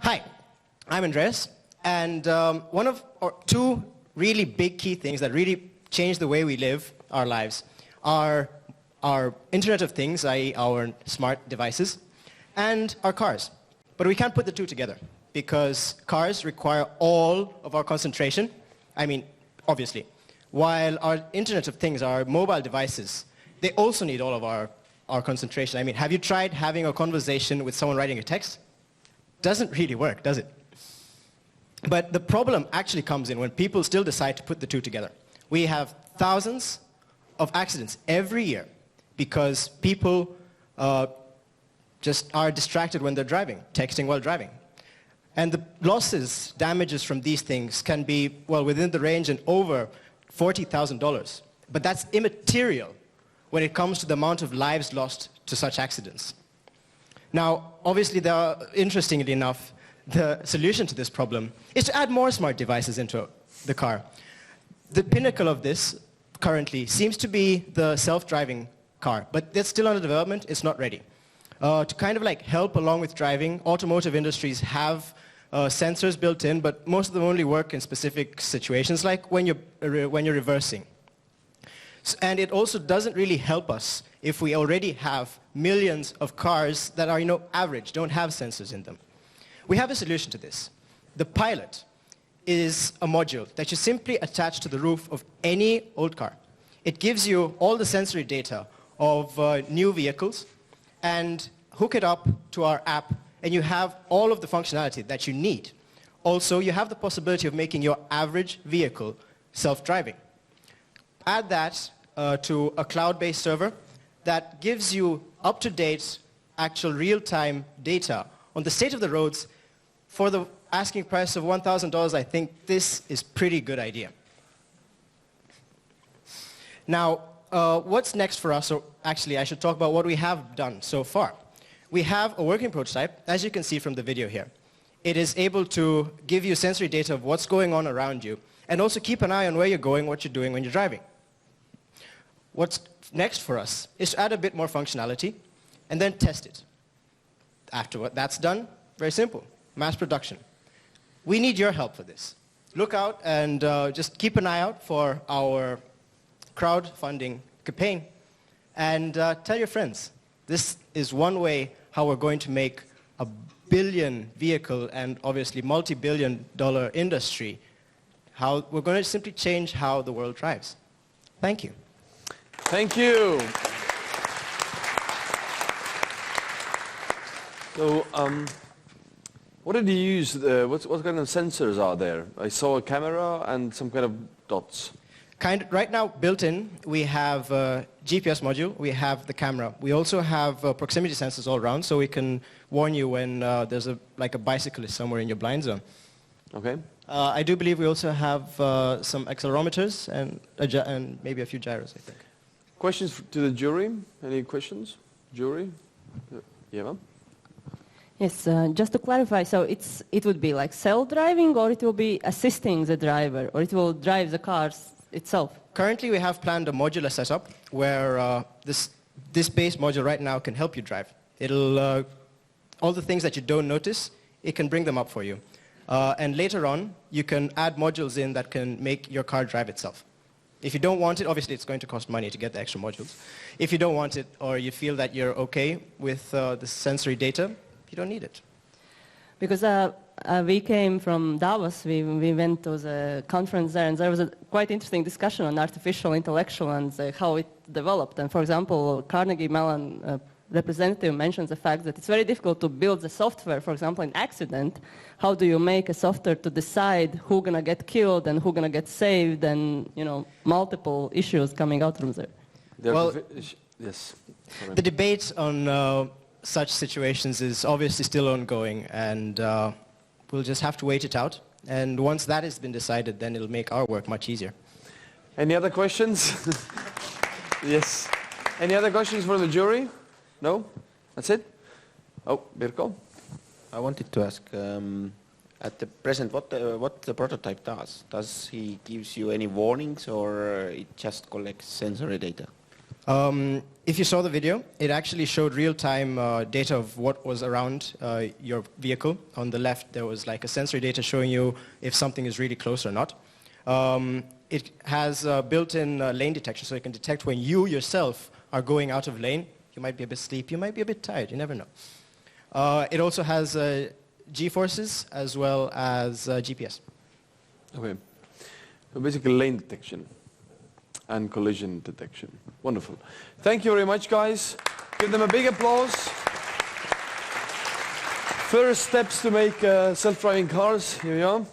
Hi, I'm Andreas, and one of two really big key things that really change the way we live our lives are our Internet of Things, i.e. our smart devices, and our cars. But we can't put the two together because cars require all of our concentration, I mean, obviously, while our Internet of Things, our mobile devices, they also need all of our concentration. I mean, have you tried having a conversation with someone writing a text? Doesn't really work, does it? But the problem actually comes in when people still decide to put the two together. We have thousands of accidents every year because people just are distracted when they're driving, texting while driving. And the losses, damages from these things can be, well, within the range and over $40,000. But that's immaterial when it comes to the amount of lives lost to such accidents. Now, obviously, interestingly enough, the solution to this problem is to add more smart devices into the car. The pinnacle of this currently seems to be the self-driving car, but that's still under development. It's not ready. To kind of like help along with driving, automotive industries have sensors built in, but most of them only work in specific situations, like when you're reversing. And it also doesn't really help us if we already have millions of cars that are, average, don't have sensors in them. We have a solution to this. The Pilot is a module that you simply attach to the roof of any old car. It gives you all the sensory data of new vehicles and hook it up to our app, and you have all of the functionality that you need. Also, you have the possibility of making your average vehicle self-driving. Add that to a cloud-based server that gives you up-to-date, actual real-time data on the state of the roads. For the asking price of $1,000, I think this is a pretty good idea. Now, what's next for us? So actually, I should talk about what we have done so far. We have a working prototype, as you can see from the video here. It is able to give you sensory data of what's going on around you, and also keep an eye on where you're going, what you're doing when you're driving. What's next for us is to add a bit more functionality and then test it. After that's done, very simple, mass production. We need your help for this. Look out and just keep an eye out for our crowdfunding campaign, and tell your friends. This is one way how we're going to make a billion vehicle and obviously multi-billion-dollar industry, how we're going to simply change how the world drives. Thank you. Thank you. So, what did you use? What kind of sensors are there? I saw a camera and some kind of dots. Right now, built in, we have a GPS module, we have the camera. We also have proximity sensors all around, so we can warn you when there's a bicyclist somewhere in your blind zone. Okay. I do believe we also have some accelerometers and maybe a few gyros, I think. Questions to the jury? Any questions? Jury? Eva? Yes, just to clarify, so it would be like self-driving, or it will be assisting the driver, or it will drive the cars itself? Currently, we have planned a modular setup where this base module right now can help you drive. It'll, all the things that you don't notice, it can bring them up for you. And later on, you can add modules in that can make your car drive itself. If you don't want it, obviously it's going to cost money to get the extra modules. If you don't want it, or you feel that you're okay with the sensory data, you don't need it. Because we came from Davos, we went to the conference there, and there was a quite interesting discussion on artificial intellectual and how it developed. And for example, Carnegie Mellon representative mentions the fact that it's very difficult to build the software, for example, in accident. How do you make a software to decide who's going to get killed and who's going to get saved, and multiple issues coming out from there? Well, yes. The debate on such situations is obviously still ongoing, and we'll just have to wait it out. And once that has been decided, then it'll make our work much easier. Any other questions? Yes. Any other questions for the jury? No? That's it? Oh, Birko? I wanted to ask, at the present, what the prototype does? Does he gives you any warnings, or it just collects sensory data? If you saw the video, it actually showed real-time data of what was around your vehicle. On the left, there was like a sensory data showing you if something is really close or not. It has built-in lane detection, so it can detect when you yourself are going out of lane. You might be a bit sleepy, you might be a bit tired, you never know. It also has G-forces as well as GPS. Okay. So basically lane detection and collision detection. Wonderful. Thank you very much, guys. Give them a big applause. First steps to make self-driving cars. Here we are.